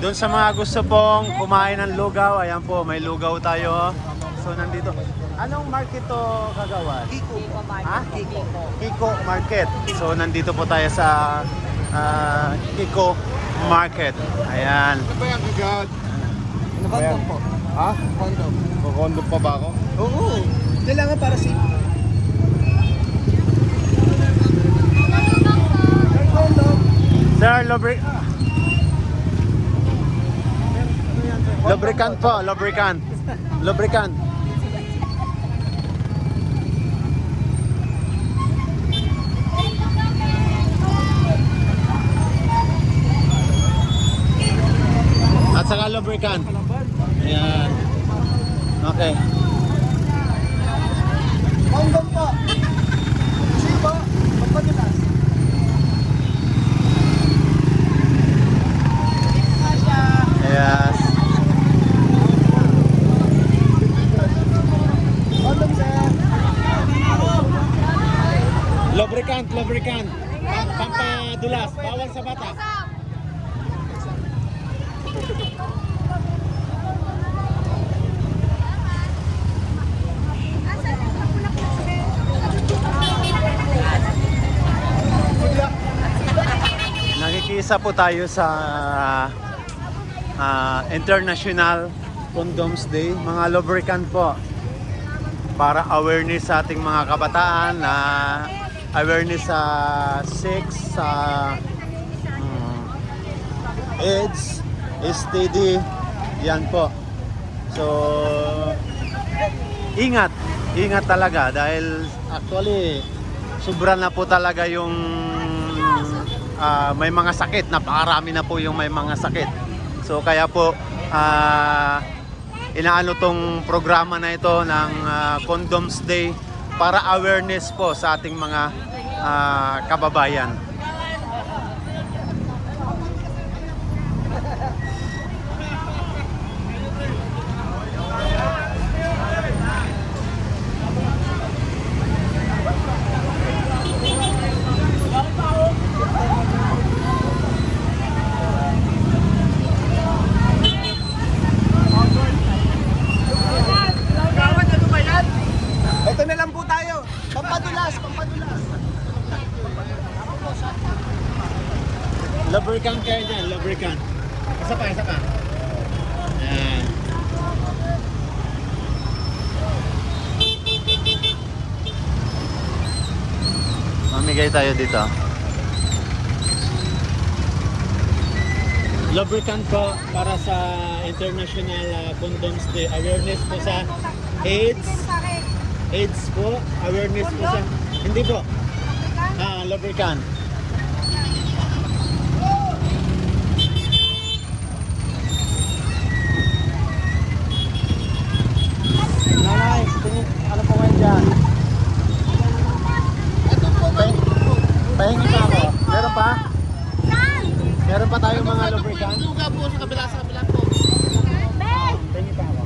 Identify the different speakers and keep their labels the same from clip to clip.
Speaker 1: Doon sa mga gusto pong kumain ng lugaw, ayan po, may lugaw tayo. So nandito. Anong market to, Kagawan?
Speaker 2: Kiko Market.
Speaker 1: Ha?
Speaker 2: Kiko.
Speaker 1: Kiko Market. So nandito po tayo sa Kiko Market. Ayan.
Speaker 3: Ano ba yan, kagad?
Speaker 2: Kondom po.
Speaker 3: Ha?
Speaker 2: Kondom.
Speaker 3: Kukondo pa ba ako?
Speaker 2: Oo. Kailangan para si...
Speaker 1: Sir, lubricant po, lubricant. Lubricant. At saka lubricant. Ayan. Okay.
Speaker 2: Kondom po. Sibo. Magpatulas.
Speaker 1: Yes.
Speaker 2: Kondom, sir.
Speaker 1: Lubricant, lubricant. Pampadulas, bawal sa bata. Nakikisa po tayo sa International Condoms Day, mga lubricant po para awareness sa ating mga kabataan, na awareness sa sex, sa AIDS, STD, yan po. So ingat talaga, dahil actually sobra na po talaga yung may mga sakit, napakarami na po yung may mga sakit. So kaya po inaano tong programa na ito ng Condoms Day para awareness po sa ating mga kababayan.
Speaker 2: Ito na lang po tayo. Pampadulas, pampadulas.
Speaker 1: Lubricant kayo dyan, lubricant. Isa pa. Ayan. Mamigay tayo dito. Lubricant po para sa International Condoms Day. Awareness po sa AIDS. AIDS po. Awareness po sa... Hindi po. Lubricant. Nanay, ano po ngayon dyan?
Speaker 2: Ito po,
Speaker 1: Pahingi pa ako. Meron pa? Meron pa tayong mga lubricant?
Speaker 2: luga po sa kabila po.
Speaker 1: Pahingi pa ako.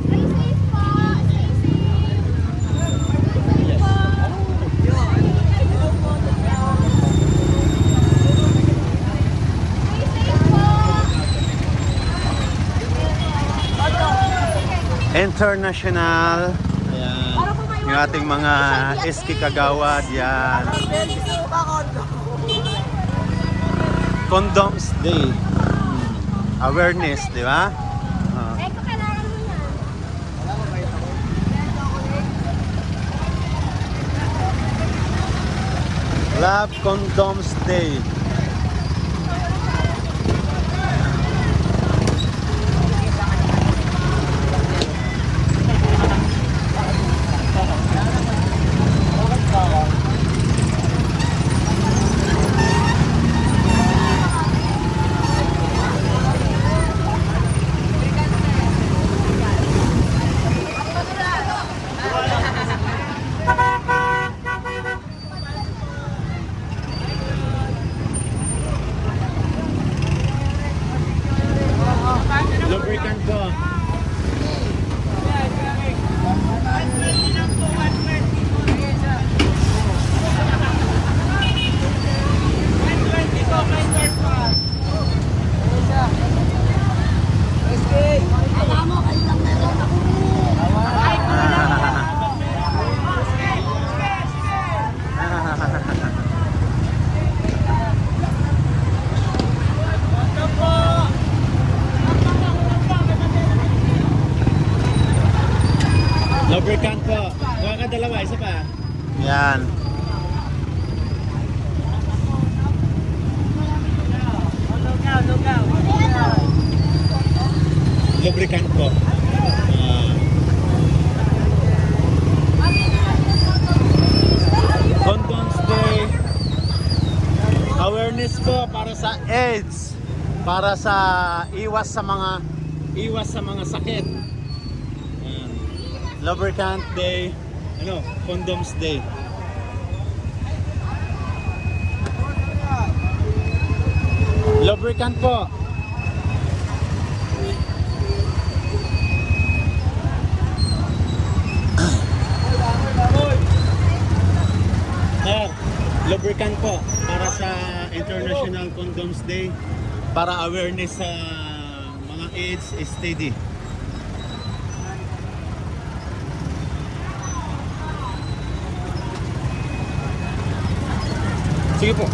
Speaker 1: International. Ayan. Yung ating mga SK Kagawad. Yan. Condoms Day. Awareness, di ba? Love Condoms Day. Lubricant ko. Lubricant po. Kuha ka dalawa, isa pa.
Speaker 3: Yan.
Speaker 1: Lubricant po. Condoms Day. Awareness po para sa AIDS. Para sa iwas sa mga sakit. Ayan. Lubricant Day. Condoms Day. Lubricant po. Lubricant po para sa International Condoms Day para awareness sa mga AIDS STD. Sige po.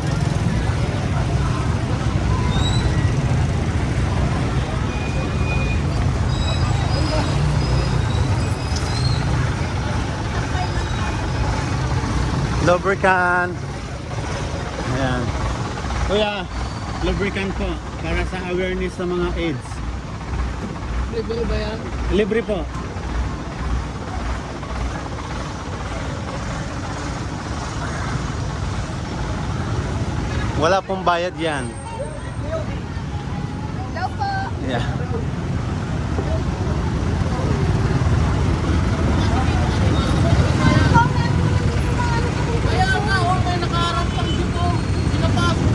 Speaker 3: Lubricant.
Speaker 1: Ayan. Kuya, lubricant po para sa awareness sa mga AIDS.
Speaker 2: Libre ba yan?
Speaker 1: Libre po.
Speaker 3: Wala pong bayad yan.
Speaker 4: Hello po.
Speaker 3: Yeah.
Speaker 2: Kaya nga, may nakaharap pang dito. Pinapasok.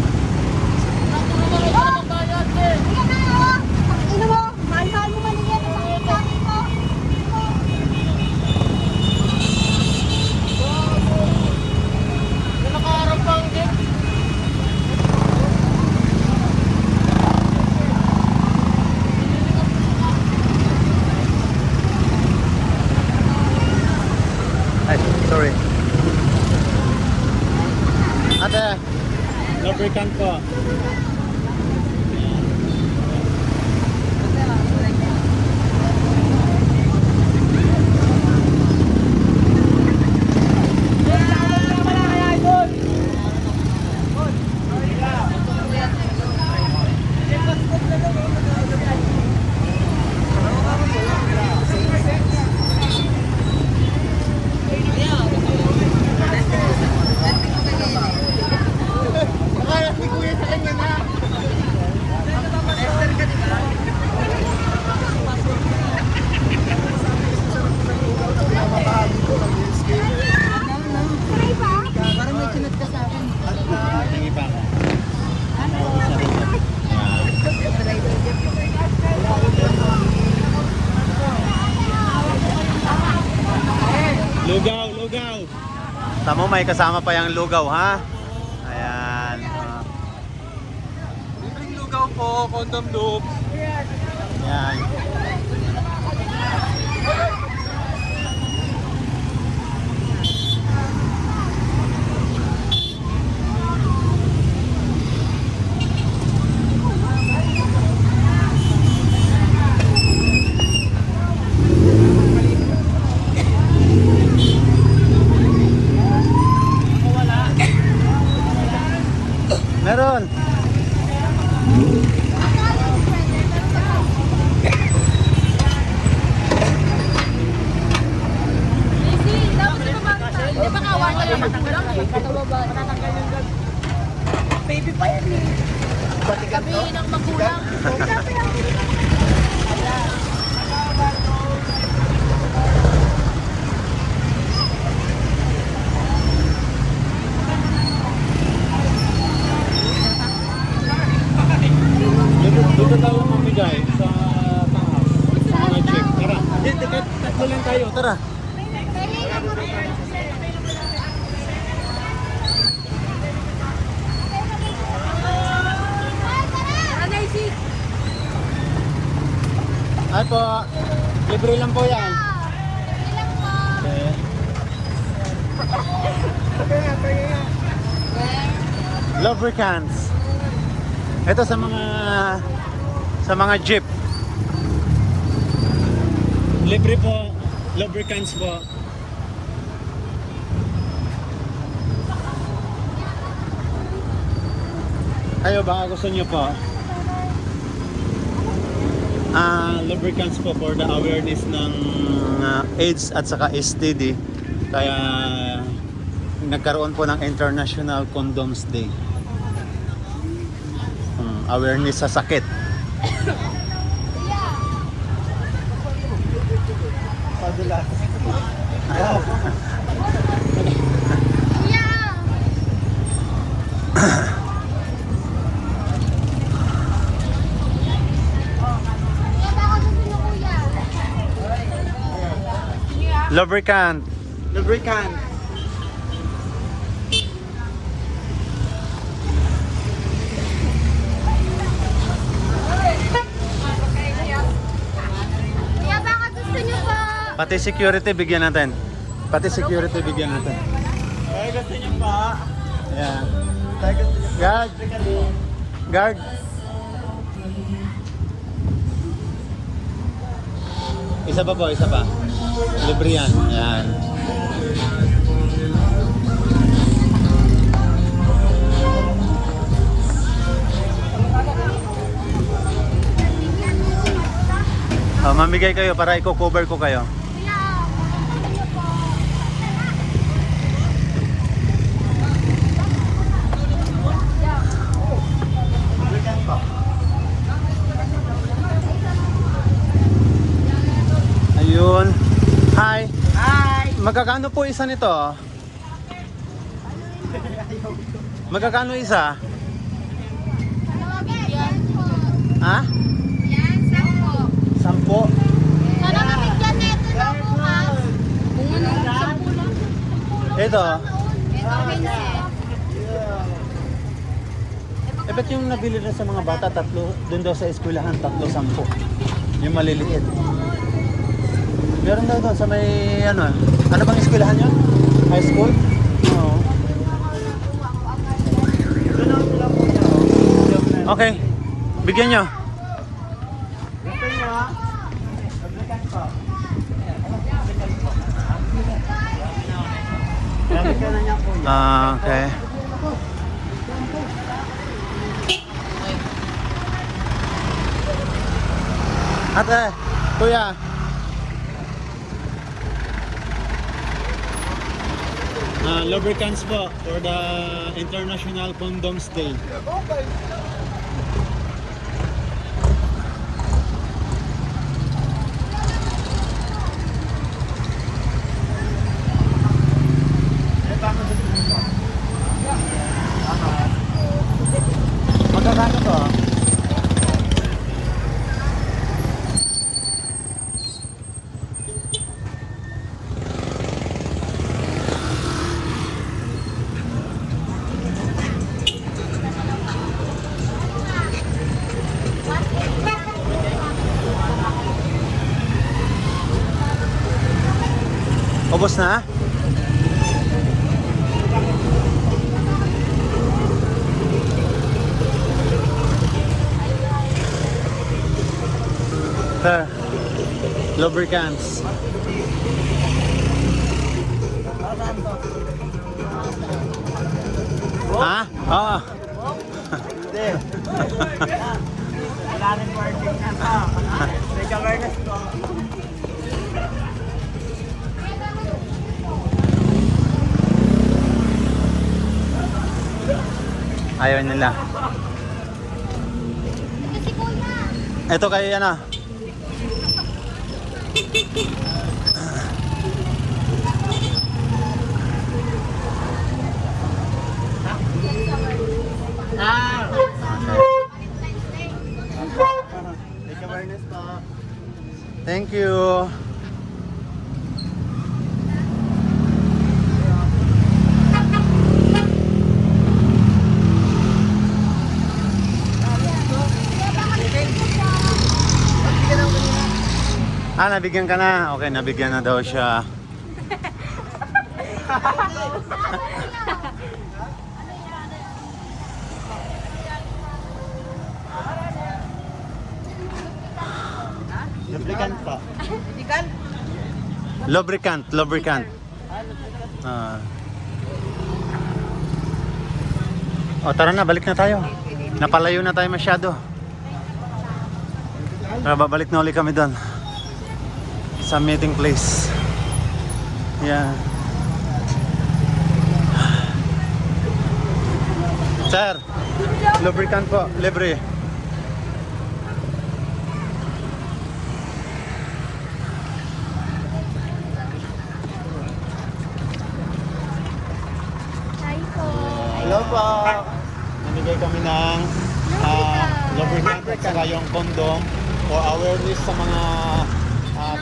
Speaker 2: Natulungan ko na magbayad eh.
Speaker 4: Sige na, oh. Ino mo, mahal-mahal mo man yan. Pangit mo.
Speaker 2: May nakaharap pang dito.
Speaker 3: Ay, sorry. Ate,
Speaker 1: Lubricant po.
Speaker 4: Try pa?
Speaker 1: Hingi pa ako. Lugaw, lugaw.
Speaker 3: tamo may kasama pa yung lugaw, ha? Ayan.
Speaker 2: Libreng lugaw po, condom loops.
Speaker 3: Ayan. Meron.
Speaker 4: Di ba kawan ka lang matanggal eh? Katababa, matatanggal yung gag. Baby pa yan eh. Gabi ng magulang.
Speaker 1: Dito tayo mamigay sa taas. Sa mga check. Tara. Hindi, tatlo lang tayo. Tara. Ay po, libre lang po yan. Okay.
Speaker 3: Lubricants. Ito sa mga jeep.
Speaker 1: Libre po. Lubricants po. Kayo baka gusto nyo po? Lubricants po for the awareness ng AIDS at saka STD. Kaya nagkaroon po ng International Condoms Day. Awareness sa sakit. Padulas. Lubricant.
Speaker 3: Lubricant.
Speaker 4: Kuya, baka gusto niyo po.
Speaker 3: Pati security bigyan natin. Pati security bigyan natin.
Speaker 1: Kaya gusto nyo pa?
Speaker 3: Ayan.
Speaker 1: Kaya gusto nyo
Speaker 3: Guard. Guard. Isa pa po, isa pa. Libre yan. Ayan. Mamigay kayo para i-cover ko kayo.
Speaker 4: Kuya, baka gusto niyo po.
Speaker 3: Ayun. Hi. Hi. Magkakano po isa nito? Magkakano isa?
Speaker 4: Yan po.
Speaker 3: Ha?
Speaker 4: Yan, 10.
Speaker 3: 10.
Speaker 4: Sana mabigyan na ito na bukas. Kung ano, 10 lang.
Speaker 3: Ito.
Speaker 4: Ito, 15.
Speaker 3: Eh, ba't yung nabili na sa mga bata, tatlo, doon daw sa eskwelahan, 3-10. Yung maliliit. Meron daw doon sa may, ano bang eskwelahan yun? High school? Oo. Okay, bigyan nyo.
Speaker 1: Gusto nyo? Lubricant po. Lalagyan na niya po yan.
Speaker 3: Okay. Ate, kuya.
Speaker 1: Lubricants po for the International Condoms Day.
Speaker 3: Magkakano to? Ubos na? Sir, lubricants. Ha? Oo.
Speaker 1: Hindi. Wala rin working na to. May awareness po.
Speaker 3: Ayaw nila.
Speaker 4: Kasi kuya.
Speaker 3: Ito kay ano?
Speaker 1: May awareness po.
Speaker 3: Thank you. Nabigyan ka na. Okay, nabigyan na daw siya.
Speaker 1: Lubricant po.
Speaker 3: Lubricant. Ah. O tara na, balik na tayo. Napalayo na tayo masyado. Tara, babalik na ulit kami doon. Sa meeting place. Yeah. Sir, lubricant po, libre.
Speaker 4: Hi po.
Speaker 1: Hello po. Namigay kami ng lubricant at saka yung condom for awareness sa mga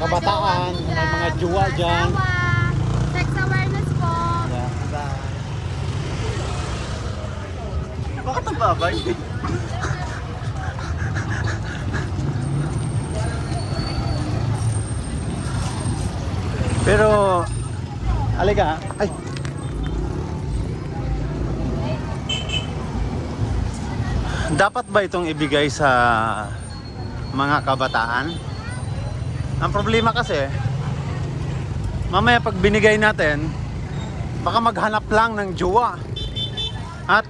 Speaker 1: kabataan, may mga jowa dyan.
Speaker 4: Sex awareness po.
Speaker 1: Yeah.
Speaker 3: Bakit ang babay? Pero, alika, ay. Dapat ba itong ibigay sa mga kabataan? Ang problema kasi, mamaya pag binigay natin, baka maghanap lang ng jowa at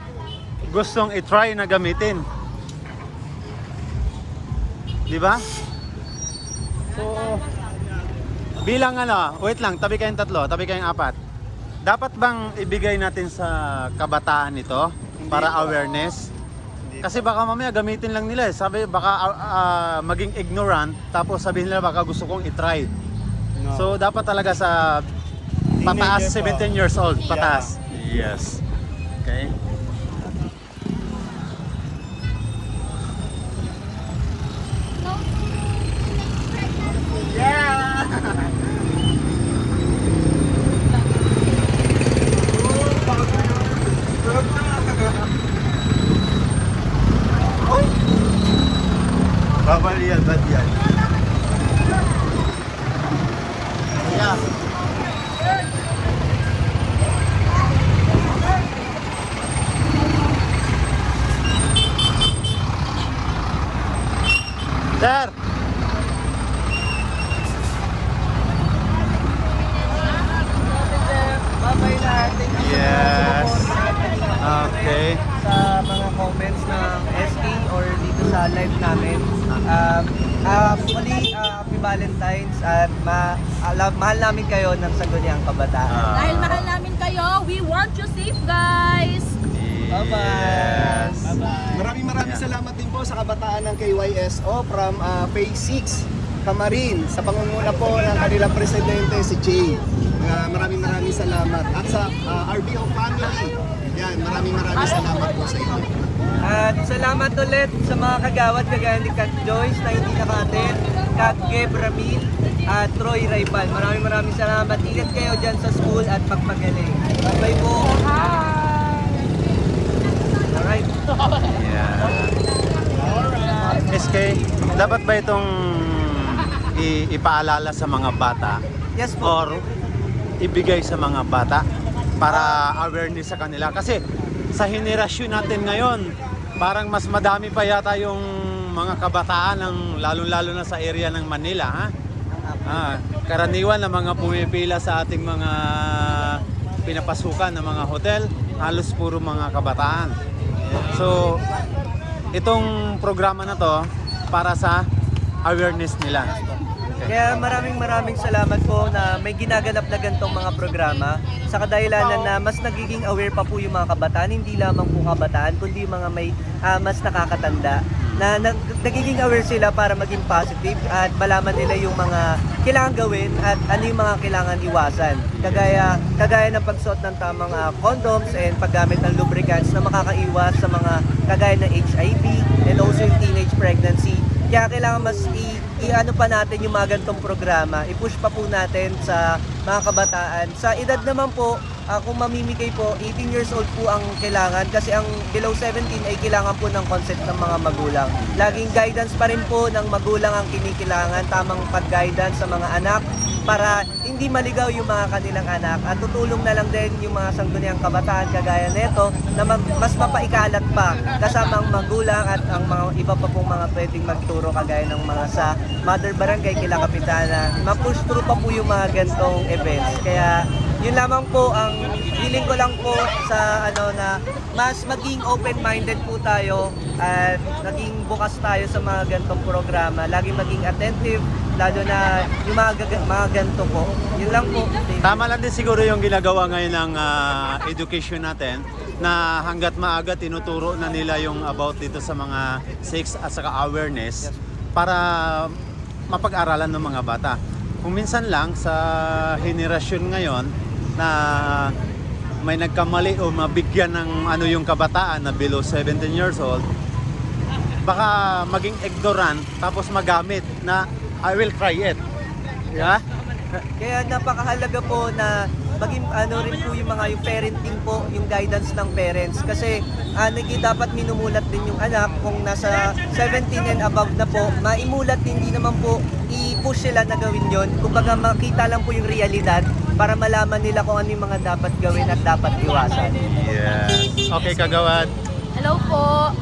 Speaker 3: gustong i-try na gamitin. Di ba? So, bilang wait lang, tabi kayong 3, tabi kayong 4. Dapat bang ibigay natin sa kabataan ito para awareness? Kasi baka mamaya gamitin lang nila eh. Sabi baka maging ignorant tapos sabihin nila baka gusto kong i-try.
Speaker 1: No.
Speaker 3: So dapat talaga sa pataas,
Speaker 1: Teenager
Speaker 3: 17 years old,
Speaker 1: Yeah.
Speaker 3: pataas. Yes. Okay.
Speaker 1: Bawal yan, bad yan. Yeah.
Speaker 3: Sir!
Speaker 2: Babay lahat. Thank you
Speaker 3: Yes. Okay.
Speaker 2: sa mga comments ng SK or dito sa live namin. Muli, Happy Valentine's at mahal namin kayo ng Sangguniang Kabataan.
Speaker 4: Dahil mahal namin kayo, we want you safe, guys.
Speaker 2: Bye-bye.
Speaker 3: Yes.
Speaker 5: Maraming salamat din po sa kabataan ng KYSO from Phase 6, Camarin, sa pangunguna po ng kanilang presidente si Jay. Maraming salamat. At sa RBO family, yan, maraming salamat po sa inyo.
Speaker 2: At salamat ulit sa mga kagawad kagaya ni Kat Joyce na hindi naka-attend, Kat Geb Ramil at Troy Raipal. Maraming salamat. Ingat kayo dyan sa school at pagpagaling. Bye-bye po. Alright.
Speaker 3: Yeah. SK, dapat ba itong ipaalala sa mga bata
Speaker 2: Yes po.
Speaker 3: or ibigay sa mga bata para awareness sa kanila? Kasi sa henerasyon natin ngayon, parang mas madami pa yata yung mga kabataan ng lalo-lalo na sa area ng Manila, ha? Karaniwan na mga pumipila sa ating mga pinapasukan ng mga hotel, halos puro mga kabataan. So, itong programa na to para sa awareness nila.
Speaker 2: Kaya maraming salamat po na may ginaganap na ganitong mga programa sa kadahilanan na mas nagiging aware pa po yung mga kabataan, hindi lamang po kabataan, kundi yung mga may mas nakakatanda na nagiging aware sila para maging positive at malaman nila yung mga kailangan gawin at ano yung mga kailangan iwasan. Kagaya ng pagsuot ng tamang condoms and paggamit ng lubricants na makakaiwas sa mga kagaya ng HIV and also yung teenage pregnancy. Kaya kailangan mas i-ano pa natin yung mga ganitong programa, i-push pa po natin sa mga kabataan. Sa edad naman po kung mamimigay po, 18 years old po ang kailangan kasi ang below 17 ay kailangan po ng consent ng mga magulang. Laging guidance pa rin po ng magulang ang kinikailangan, tamang pag-guidance sa mga anak para hindi maligaw yung mga kanilang anak at tutulong na lang din yung mga sangguniang kabataan kagaya nito na mas mapaikalat pa kasama ang magulang at ang mga iba pa pong mga pwedeng magturo kagaya ng mga sa Mother Barangay kila Kapitana. Ma-push through pa po yung mga gantong events. Kaya yun lamang po ang feeling ko lang po sa na mas maging open-minded po tayo at naging bukas tayo sa mga gantong programa. Laging maging attentive lalo na yung mga ganito po. Yun lang po.
Speaker 3: Tama lang din siguro yung ginagawa ngayon ng education natin na hanggat maaga tinuturo na nila yung about dito sa mga sex at saka awareness para mapag-aralan ng mga bata. Kung minsan lang sa henerasyon ngayon na may nagkamali o mabigyan ng yung kabataan na below 17 years old, baka maging ignorant tapos magamit na I will try it. Yeah?
Speaker 2: Kaya napakahalaga po na maging rin po yung mga yung parenting po, yung guidance ng parents kasi dapat minumulat din yung anak kung nasa 17 and above na po, maimulat hindi naman po i-push sila na gawin yon. Kumbaga makita lang po yung realidad para malaman nila kung ano yung mga dapat gawin at dapat iwasan.
Speaker 3: Yes. Okay, Kagawad.
Speaker 4: Hello po.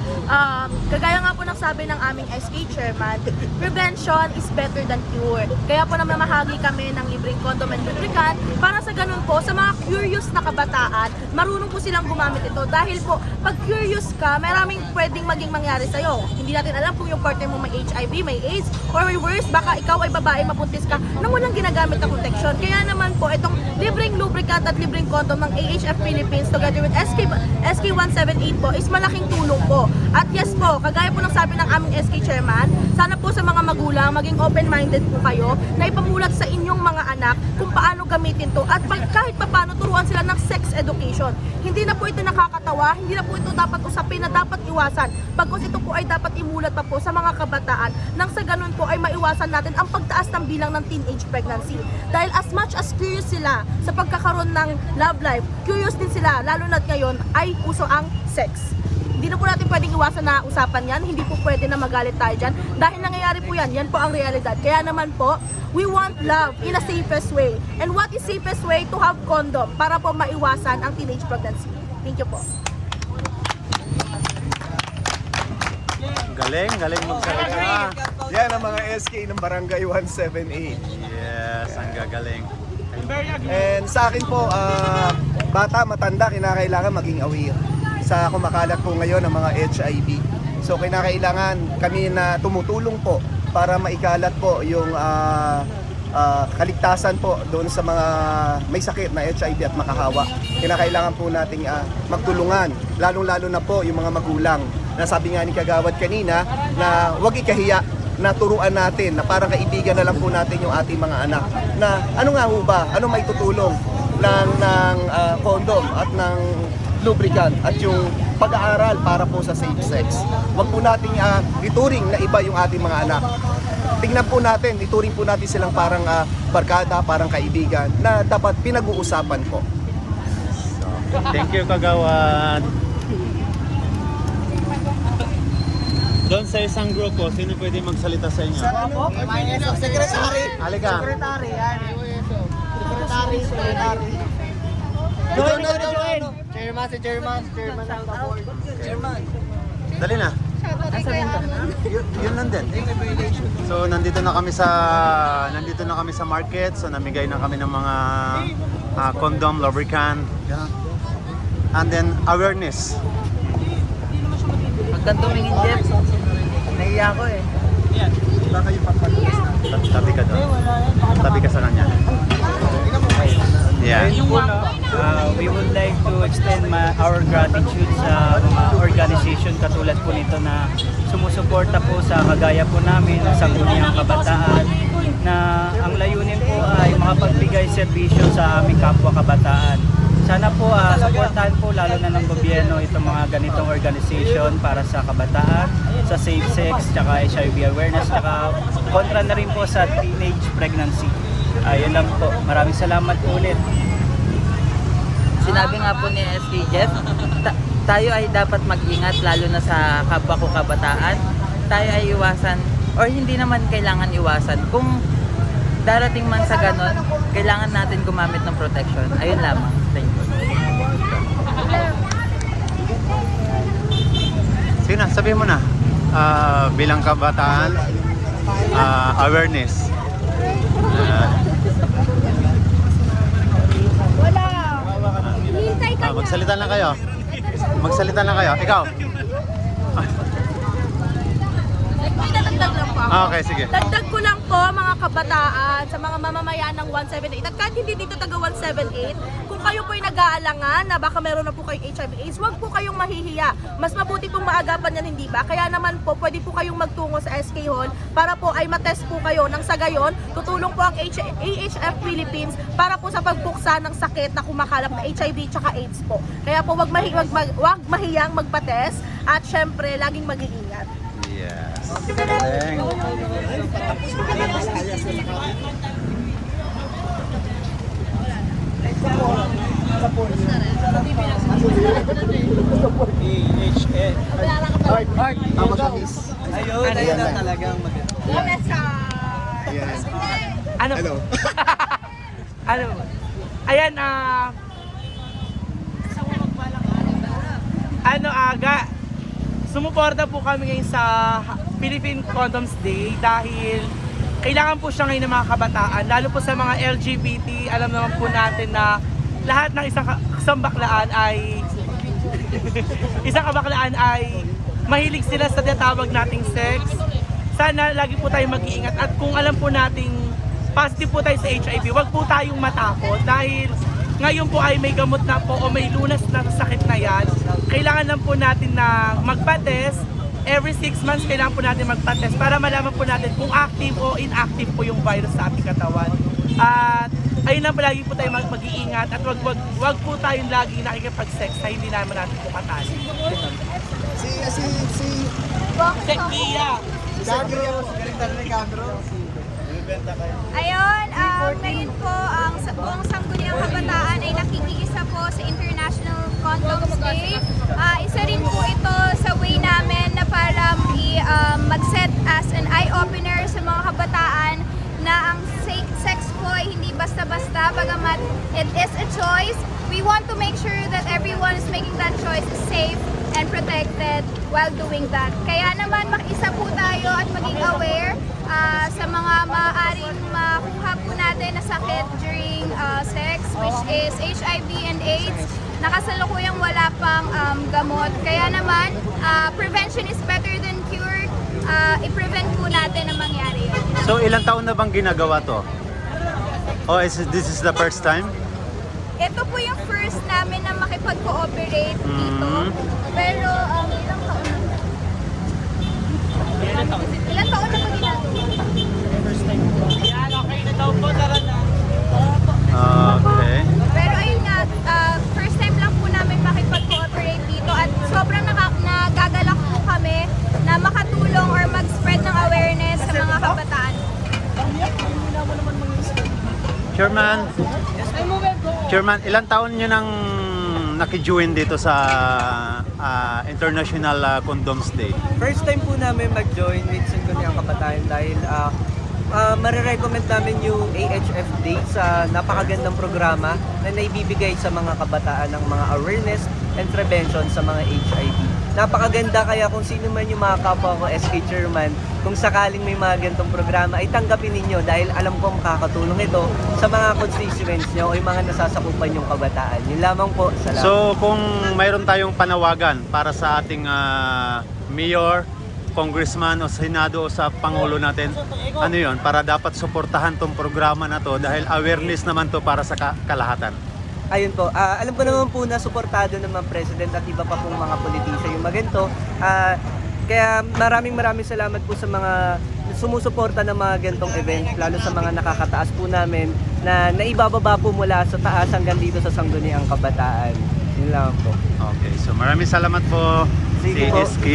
Speaker 4: Kagaya nga po ng sabi ng aming SK chairman, prevention is better than cure. Kaya po namamahagi kami ng libreng condom and lubricant para sa ganun po, sa mga curious na kabataan, marunong po silang gumamit ito. Dahil po, pag curious ka, maraming pwedeng maging mangyari sa'yo. Hindi natin alam kung yung partner mo may HIV, may AIDS, or worse, baka ikaw ay babae, mabuntis ka nang walang ginagamit na protection. Kaya naman po, itong libreng lubricant at libreng condom ng AHF Philippines together with SK178 po is malaking tulong po. At yes po, kagaya po ng sabi ng aming SK chairman, sana po sa mga magulang, maging open-minded po kayo na ipamulat sa inyong mga anak kung paano gamitin to at kahit paano turuan sila ng sex education. Hindi na po ito nakakatawa, hindi na po ito dapat usapin na dapat iwasan. Bagkus ito po ay dapat imulat pa po sa mga kabataan nang sa ganun po ay maiwasan natin ang pagtaas ng bilang ng teenage pregnancy. Dahil as much as curious sila sa pagkakaroon ng love life, curious din sila, lalo na't ngayon ay uso ang sex. Hindi na po natin pwedeng iwasan na usapan yan, hindi po pwede na magalit tayo dyan. Dahil nangyayari po yan, yan po ang realidad. Kaya naman po, we want love in a safest way. And what is safest way? To have condom para po maiwasan ang teenage pregnancy. Thank you po.
Speaker 3: Galing magsalita.
Speaker 5: Yan ang mga SK ng Barangay 178.
Speaker 3: Yes, ang gagaling.
Speaker 5: And sa akin po, bata, matanda, kinakailangan maging aware sa kumakalat po ngayon ng mga HIV. So kinakailangan kami na tumutulong po para maikalat po yung kaligtasan po doon sa mga may sakit na HIV at makahawa. Kinakailangan po nating magtulungan, lalong-lalo na po yung mga magulang. Nasabi nga ni Kagawad kanina na huwag ikahiya na turuan natin na parang kaibigan na lang po natin yung ating mga anak na ano nga ho ba, ano may tutulong ng condom at ng lubricant at yung pag-aaral para po sa safe sex. Huwag po nating ituring na iba yung ating mga anak. Tingnan po natin, ituring po natin silang parang barkada, parang kaibigan na dapat pinag-uusapan po.
Speaker 3: Thank you, Kagawad. Doon sa isang grupo, sino pwede magsalita sa inyo?
Speaker 5: Secretary.
Speaker 3: Halika.
Speaker 5: Chairman ng board.
Speaker 3: Dali na. Yun lang din. So nandito na kami sa market. So namigay na kami ng mga condom, lubricant, and then awareness.
Speaker 2: Pagka tumingin Jeff, nahiya ko eh.
Speaker 3: Tabi ka doon. Tabi ka sa kanya. Yeah.
Speaker 6: We would like to extend our gratitude sa mga organization katulad po nito na sumusuporta po sa kagaya po namin sa sangguniang kabataan na ang layunin po ay makapagbigay serbisyo sa aming kapwa kabataan. Sana po supportahan po lalo na ng gobyerno itong mga ganitong organization para sa kabataan, sa safe sex, tsaka HIV awareness, tsaka kontra na rin po sa teenage pregnancy. Yun lang po. Maraming salamat po ulit.
Speaker 7: Sinabi nga po ni SK Jeff, tayo ay dapat mag-ingat lalo na sa kapwa ko kabataan. Tayo ay iwasan or hindi naman kailangan iwasan. Kung darating man sa ganon, kailangan natin gumamit ng protection. Ayun lamang. Thank you.
Speaker 3: Sige na, sabihin mo na. Bilang kabataan, awareness. Magsalita lang kayo. Magsalita lang kayo. Ikaw.
Speaker 4: May dadagdag lang po ako.
Speaker 3: Okay, sige.
Speaker 4: Dagdag ko lang po mga kabataan sa mga mamamayan ng 178 at kahit hindi dito taga 178, kung kayo po'y nag-aalangan na baka meron na po kayong HIV/AIDS, huwag po kayong mahihiya. Mas mabuti pong maagapan yan, hindi ba? Kaya naman po, pwede po kayong magtungo sa SK Hall para po ay matest po kayo. Nang sa gayon, tutulong po ang AHF Philippines para po sa pagbuksa ng sakit na kumakalat na HIV tsaka AIDS po. Kaya po, wag mahiyang magpa-test at syempre, laging mag-iingat.
Speaker 3: Yes. Galing.
Speaker 5: Tama ka, miss.
Speaker 2: Ayun na talagang maganda.
Speaker 5: Ayan.
Speaker 8: Ano?
Speaker 5: Hello.
Speaker 8: Ano? Ayan, sumuporta po kami ngayon sa Philippine Condoms Day dahil kailangan po siya ngayon ng mga kabataan, lalo po sa mga LGBT. Alam naman po natin na lahat ng isang baklaan ay isang kabaklaan ay mahilig sila sa tinatawag nating sex. Sana lagi po tayong mag-iingat at kung alam po nating positive po tayo sa HIV, wag po tayong matakot dahil ngayon po ay may gamot na po o may lunas na sakit na yan. Kailangan lang po natin na magpa-test. Every 6 months kailangan po natin magpa-test para malaman po natin kung active o inactive po yung virus sa ating katawan. At ayun lang palagi po tayo mag-iingat at wag po tayong lagi nakikipag-sex na hindi naman natin po katali.
Speaker 5: Si
Speaker 8: Iya!
Speaker 9: Ayun, ngayon po ang buong Sangguniang Kabataan ay nakikiisa po sa International Condoms Day. Isa rin po ito sa way namin na para mag-set as an eye-opener sa mga kabataan na ang sex po ay hindi basta-basta, bagamat it is a choice. We want to make sure that everyone is making that choice safe and protected while doing that. Kaya naman makisa po tayo at maging aware sa mga maaaring makuha po natin na sakit during sex, which is HIV and AIDS. Nakasalukuyang wala pang gamot. Kaya naman, prevention is better than cure. I-prevent po natin na mangyari yun.
Speaker 3: So, ilang taon na bang ginagawa to? Oh, this is the first time?
Speaker 9: Ito po yung first namin na makipag-cooperate dito. Pero ilang taon na? Ilang taon na ba ginagawa?
Speaker 8: First time po. Yan, okay na daw po, tara na.
Speaker 3: Okay.
Speaker 9: Pero ayun nga, first time lang po namin makipag-cooperate dito at sobrang nagagalak po kami na makatulong or mag-spread ng awareness sa mga kabataan.
Speaker 3: Chairman, ilang taon nyo nang nakijoin dito sa International Condoms Day?
Speaker 2: First time po namin mag-join with Sangguniang Kabataan dahil marirecommend namin yung AHF Day sa napakagandang programa na naibibigay sa mga kabataan ng mga awareness and prevention sa mga HIV. Napakaganda, kaya kung sino man yung mga kapwa ko SK Chairman, kung sakaling may mga ganitong programa ay tanggapin ninyo dahil alam ko makakatulong ito sa mga constituents nyo o yung mga nasasakupan yung kabataan. Yun lamang po. Salamat.
Speaker 3: So, kung mayroon tayong panawagan para sa ating mayor, congressman o senado o sa pangulo natin, ano yun? Para dapat suportahan tong programa na to dahil awareness naman to para sa kalahatan.
Speaker 2: Ayun po, alam ko naman po na suportado ng mga president at iba pa pong mga politisya yung magento. Kaya maraming salamat po sa mga sumusuporta ng mga gantong event, lalo sa mga nakakataas po namin na naibababa po mula sa taas hanggang dito sa Sangguniang Kabataan. Yun lang po.
Speaker 3: Okay, so maraming salamat po
Speaker 2: Sige
Speaker 3: si
Speaker 2: po.
Speaker 3: SK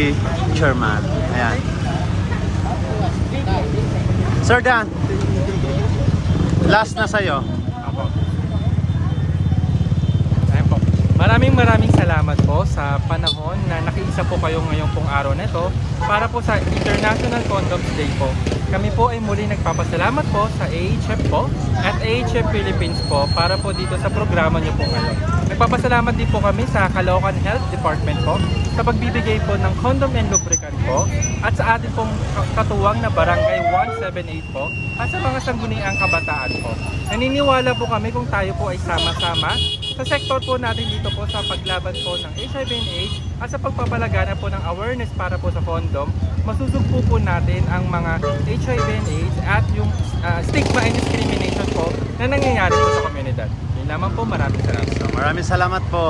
Speaker 3: Chairman. Ayan. Sir Dan, last na sa'yo.
Speaker 10: Ayan po. Maraming salamat po sa panahon na nakiisa po kayo ngayong pong araw na ito para po sa International Condoms Day po. Kami po ay muli nagpapasalamat po sa AHF po at AHF Philippines po para po dito sa programa niyo po ngayon. Nagpapasalamat din po kami sa Caloocan Health Department po sa pagbibigay po ng condom and lubricant po at sa ating pong katuwang na Barangay 178 po at sa mga sangguniang kabataan po. Naniniwala po kami kung tayo po ay sama-sama sa sektor po natin dito po sa paglaban po ng HIV and AIDS at sa pagpapalagana po ng awareness para po sa condom, masusugpo po natin ang mga HIV and AIDS at yung stigma and discrimination po na nangyayari po sa komunidad. Yun lamang po, maraming salamat.
Speaker 3: Maraming salamat po.